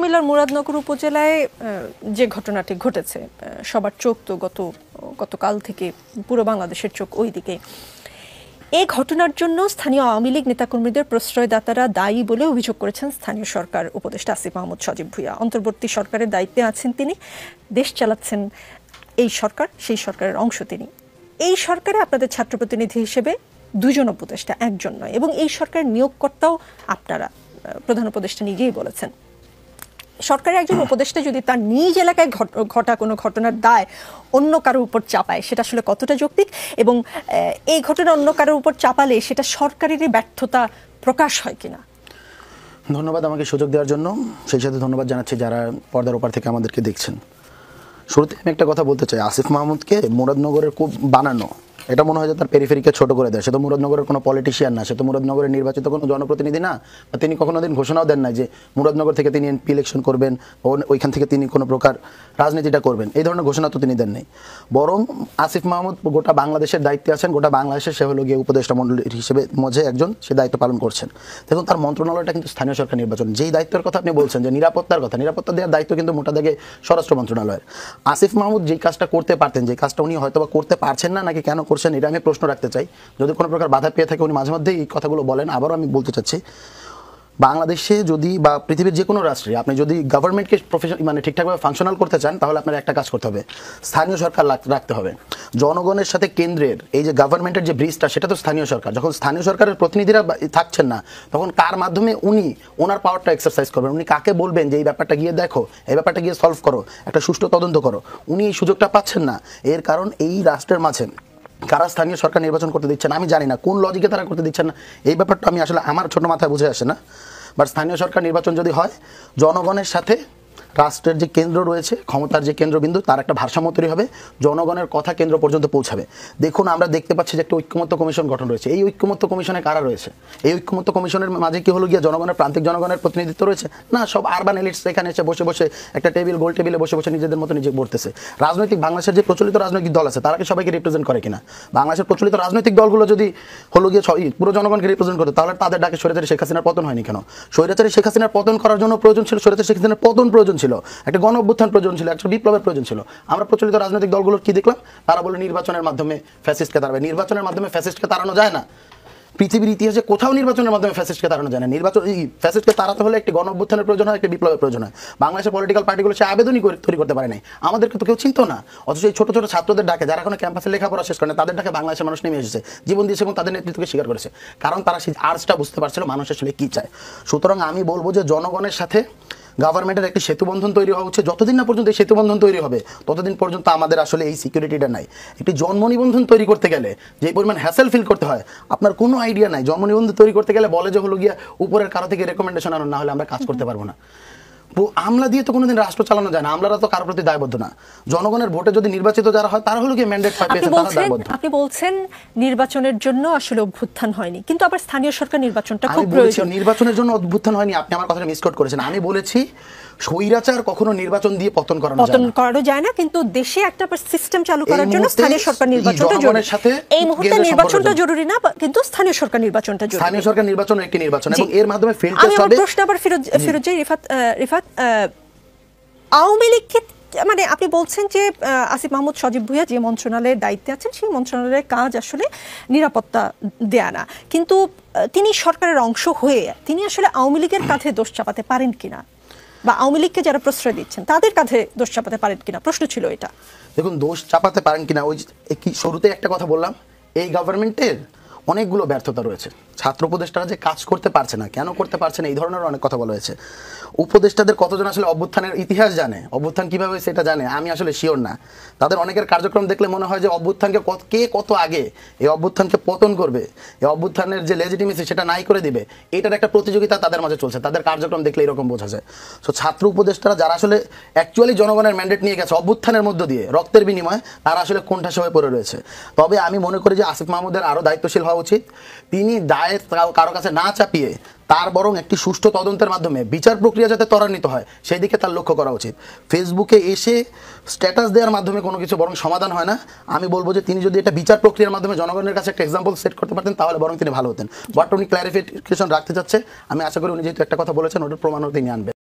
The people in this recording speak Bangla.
কুমিল্লার মুরাদনগর উপজেলায় যে ঘটনাটি ঘটেছে, সবার চোখ তো গতকাল থেকে পুরো বাংলাদেশের চোখ ওই দিকে। এই ঘটনার জন্য স্থানীয় আওয়ামী লীগ নেতাকর্মীদের প্রশ্রয়দাতারা দায়ী বলে অভিযোগ করেছেন স্থানীয় সরকার উপদেষ্টা আসিফ মাহমুদ সজীব ভুঁইয়া। অন্তর্বর্তী সরকারের দায়িত্বে আছেন তিনি, দেশ চালাচ্ছেন এই সরকার, সেই সরকারের অংশ তিনি। এই সরকারে আপনাদের ছাত্র প্রতিনিধি হিসেবে দুজন উপদেষ্টা, একজন নয়, এবং এই সরকারের নিয়োগকর্তাও আপনারা, প্রধান উপদেষ্টা নিজেই বলেছেন। সরকারের একজন উপদেষ্টা যদি তার নিজ এলাকায় ঘটা কোনো ঘটনার দায় অন্য কারোর উপর চাপায়, সেটা আসলে কতটা যৌক্তিক? এবং এই ঘটনা অন্য কারোর উপর চাপালে সেটা সরকারেরই ব্যর্থতা প্রকাশ হয় কিনা? ধন্যবাদ আমাকে সুযোগ দেওয়ার জন্য। সেই সাথে ধন্যবাদ জানাচ্ছি যারা পর্দার ওপার থেকে আমাদেরকে দেখছেন। শুরুতে আমি একটা কথা বলতে চাই, আসিফ মাহমুদকে মুরাদনগরের খুব বানানো, এটা মনে হয় যে তার পেরিফেরিকে ছোট করে দেয়। সে তো মুরাদনগরের কোনো পলিটিশিয়ান না, সে তো মুরাদনগরের নির্বাচিত কোনো জনপ্রতিনিধি না, বা তিনি কখনো দিন ঘোষণাও দেন না যে মুরাদনগর থেকে তিনি এমপি ইলেকশন করবেন, ওইখান থেকে তিনি কোনো প্রকার রাজনীতিটা করবেন, এই ধরনের ঘোষণা তো তিনি দেন নাই। বরং আসিফ মাহমুদ গোটা বাংলাদেশের দায়িত্বে আছেন, গোটা বাংলাদেশের সে হলো গিয়ে উপদেষ্টা মণ্ডলী হিসেবে মধ্যে একজন, সে দায়িত্ব পালন করছেন। দেখুন, তার মন্ত্রণালয়টা কিন্তু স্থানীয় সরকার নির্বাচন। যেই দায়িত্বের কথা আপনি বলছেন যে নিরাপত্তার কথা, নিরাপত্তা দেওয়ার দায়িত্ব কিন্তু মোটা দাগে স্বরাষ্ট্র মন্ত্রণালয়ের। আসিফ মাহমুদ যেই কাজটা করতে পারতেন, যে কাজটা উনি হয়তো বা করতে পারছেন না, নাকি কেন করছেন, এটা আমি প্রশ্ন রাখতে চাই। যদি কোনো প্রকার বাধা পেয়ে থাকে উনি মাঝে মধ্যে এই কথাগুলো বলেন। আবারও আমি বলতে চাচ্ছি, বাংলাদেশে যদি বা পৃথিবীর যে কোনো রাষ্ট্রে আপনি যদি গভর্নমেন্টকে মানে ঠিকঠাকভাবে ফাংশনাল করতে চান, তাহলে আপনার একটা কাজ করতে হবে, স্থানীয় সরকার রাখতে হবে। জনগণের সাথে কেন্দ্রের এই যে গভর্নমেন্টের যে ব্রিজটা, সেটা তো স্থানীয় সরকার। যখন স্থানীয় সরকারের প্রতিনিধিরা থাকছেন না, তখন কার মাধ্যমে উনি ওনার পাওয়ারটা এক্সারসাইজ করবেন? উনি কাকে বলবেন যে এই ব্যাপারটা গিয়ে দেখো, এই ব্যাপারটা গিয়ে সলভ করো, একটা সুষ্ঠু তদন্ত করো? উনি এই সুযোগটা পাচ্ছেন না। এর কারণ এই রাষ্ট্রের মাঝে কারা স্থানীয় সরকার নির্বাচন করতে দিচ্ছেন আমি জানি না, কোন লজিকে তারা করতে দিচ্ছেন না, এই ব্যাপারটা আমি আসলে আমার ছোট মাথায় বুঝে আসে না। বাট স্থানীয় সরকার নির্বাচন যদি হয়, জনগণের সাথে রাষ্ট্রের যে কেন্দ্র রয়েছে, ক্ষমতার যে কেন্দ্রবিন্দু, তার একটা ভারসাম্য তৈরি হবে, জনগণের কথা কেন্দ্র পর্যন্ত পৌঁছাবে। দেখুন, আমরা দেখতে পাচ্ছি যে একটা ঐক্যমত্য কমিশন গঠন রয়েছে। এই ঐক্যমত্য কমিশনে কারা রয়েছে? এই ঐক্যমত্য কমিশনের মাঝে কি হলো গিয়ে জনগণের, প্রান্তিক জনগণের প্রতিনিধিত্ব রয়েছে? না, সব আরবান এলিটস এখানে এসে বসে বসে একটা গোল টেবিলে বসে বসে নিজেদের মতো নিজে বলতেছে। রাজনৈতিক বাংলাদেশের যে প্রচলিত রাজনৈতিক দল আছে, তারা কি সবাইকে রিপ্রেজেন্ট করে কিনা? বাংলাদেশের প্রচলিত রাজনৈতিক দলগুলো যদি হলো গিয়ে পুরো জনগণকে রিপ্রেজেন্ট করতো, তাহলে তাদের ডাকে স্বৈরাচারী শেখ হাসিনার পতন হয়নি কেন? স্বৈরাচারী শেখ হাসিনার পতন করার জন্য প্রয়োজন ছিল, স্বৈরাচারী শেখ হাসিনার পতন প্রয়োজন ছিল, একটা গণ অভ্যুত্থান প্রয়োজন ছিল, একটা বিপ্লবের প্রয়োজন ছিল। আমরা প্রচলিত রাজনৈতিক দলগুলোর কি দেখলাম? তারা বলে নির্বাচনের মাধ্যমে ফ্যাসিস্টকে তাড়াবে। নির্বাচনের মাধ্যমে ফ্যাসিস্টকে তাড়ানো যায় না। পৃথিবীর ইতিহাসে কোথাও নির্বাচনের মাধ্যমে ফ্যাসিস্টকে তাড়ানো যায় না। ফ্যাসিস্টকে তাড়াতে হলে একটি গণ অভ্যুত্থানের প্রয়োজন হয়, একটি বিপ্লবের প্রয়োজন হয়। বাংলাদেশের পলিটিক্যাল পার্টিগুলো সে আবেদনই তৈরি করতে পারে নাই, আমাদেরকে তো কেউ চিনতো না। অথচ এই ছোট ছোট ছাত্রদের ডাকে, যারা এখন ক্যাম্পাসে লেখাপড়া শেষ করে না, তাদের ডাকে বাংলাদেশের মানুষ নেমে এসেছে, জীবন দিয়েছে এবং তাদের নেতৃত্বকে স্বীকার করেছে। কারণ তারা সেই আর্জটা বুঝতে পারছিল মানুষ আসলে কি চায়। সুতরাং আমি বলবো যে জনগণের সাথে গভর্নমেন্টের একটি সেতুবন্ধন তৈরি হওয়া উচিত। যতদিন না পর্যন্ত এই সেতুবন্ধন তৈরি হবে, ততদিন পর্যন্ত আমাদের আসলে এই সিকিউরিটিটা নাই। একটি জন্ম নিবন্ধন তৈরি করতে গেলে যে পরিমাণ হ্যাসেল ফিল করতে হয়, আপনার কোনো আইডিয়া নাই। জন্ম নিবন্ধন তৈরি করতে গেলে বলে যে হলো গিয়া উপরের কারো থেকে রেকমেন্ডেশন আনো, না হলে আমরা কাজ করতে পারবো না। আমলা দিয়ে তো কোনোদিন রাষ্ট্র চালানো যায় না। আমলারা তো কারোর প্রতি দায়বদ্ধ না। জনগণের ভোটে যদি নির্বাচিত যারা হয়, তারা হলো গিয়ে ম্যান্ডেট পেয়েছে, তারা দায়বদ্ধ। আপনি বলছেন নির্বাচনের জন্য আসলে অভ্যুত্থান হয়নি, কিন্তু আবার স্থানীয় সরকার নির্বাচনটা খুব প্রয়োজন। নির্বাচনের জন্য অভ্যুত্থান হয়নি, আপনি আমার কথাটা মিসকোট করেছেন। আমি বলেছি স্বৈরাচার কখনো নির্বাচন দিয়ে পতন করানো যায় না, কিন্তু দেশে একটা সিস্টেম চালু করার জন্য স্থানীয় সরকার নির্বাচনটা জরুরি। এই মুহূর্তে নির্বাচনটা জরুরি না, কিন্তু স্থানীয় সরকার নির্বাচনটা জরুরি। স্থানীয় সরকার নির্বাচন একটি নির্বাচন, এবং এর মাধ্যমে ফিল্ড টেস্ট হবে। প্রশ্ন আবার ফিরোজ রিফাত, আওয়ামী লীগকে, মানে আপনি বলছেন যে আসিফ মাহমুদ সজীব ভুঁইয়া যে মন্ত্রণালয়ের দায়িত্বে আছেন, সেই মন্ত্রণালয়ের কাজ আসলে নিরাপত্তা দেয়া না, কিন্তু তিনি সরকারের অংশ হয়ে তিনি আসলে আওয়ামী লীগের কাঁধে দোষ চাপাতে পারেন কিনা, বা আওয়ামী লীগকে যারা প্রশ্রয় দিচ্ছেন তাদের কাঁধে দোষ চাপাতে পারেন কিনা, প্রশ্ন ছিল এটা। দেখুন, দোষ চাপাতে পারেন কিনা, ওই কি শুরুতে একটা কথা বললাম, এই গভর্নমেন্টের অনেকগুলো ব্যর্থতা রয়েছে। ছাত্র উপদেষ্টারা যে কাজ করতে পারছে না, কেন করতে পারছে না, এই ধরনের অনেক কথা বলা হয়েছে। উপদেষ্টাদের কতজন আসলে অভ্যুত্থানের ইতিহাস জানে, অভ্যুত্থান কিভাবে সেটা জানে, আমি আসলে শিওর না। তাদের অনেকের কার্যক্রম দেখলে মনে হয় যে অভ্যুত্থানকে কে কত আগে এই অভ্যুত্থানকে পতন করবে, এই অভ্যুত্থানের যে লেজিটিমেসি সেটা নাই করে দিবে, এটার একটা প্রতিযোগিতা তাদের মাঝে চলছে। তাদের কার্যক্রম দেখলে এরকম বোঝা যায়। সো ছাত্র উপদেষ্টারা যারা আসলে অ্যাকচুয়ালি জনগণের ম্যান্ডেট নিয়ে গেছে অভ্যুত্থানের মধ্য দিয়ে, রক্তের বিনিময়ে, তারা আসলে কোণঠাসা হয়ে পড়ে রয়েছে। তবে আমি মনে করি যে আসিফ মাহমুদের আরও দায়িত্বশীল হওয়া উচিত। তিনি দায় কারো কাছে না চাপিয়ে তার বরং একটি সুষ্ঠু তদন্তের মাধ্যমে বিচার প্রক্রিয়া যাতে ত্বরান্বিত হয়, সেই দিকে তার লক্ষ্য করা উচিত। ফেসবুকে এসে স্ট্যাটাস দেওয়ার মাধ্যমে কোনো কিছু বরং সমাধান হয় না। আমি বলবো যে তিনি যদি এটা বিচার প্রক্রিয়ার মাধ্যমে জনগণের কাছে একটা এক্সাম্পল সেট করতে পারতেন, তাহলে বরং তিনি ভালো হতেন। বাট উনি ক্লারিফিকেশন রাখতে চাচ্ছে। আমি আশা করি উনি যেহেতু একটা কথা বলেছেন, ওটার প্রমাণও তিনি আনবেন।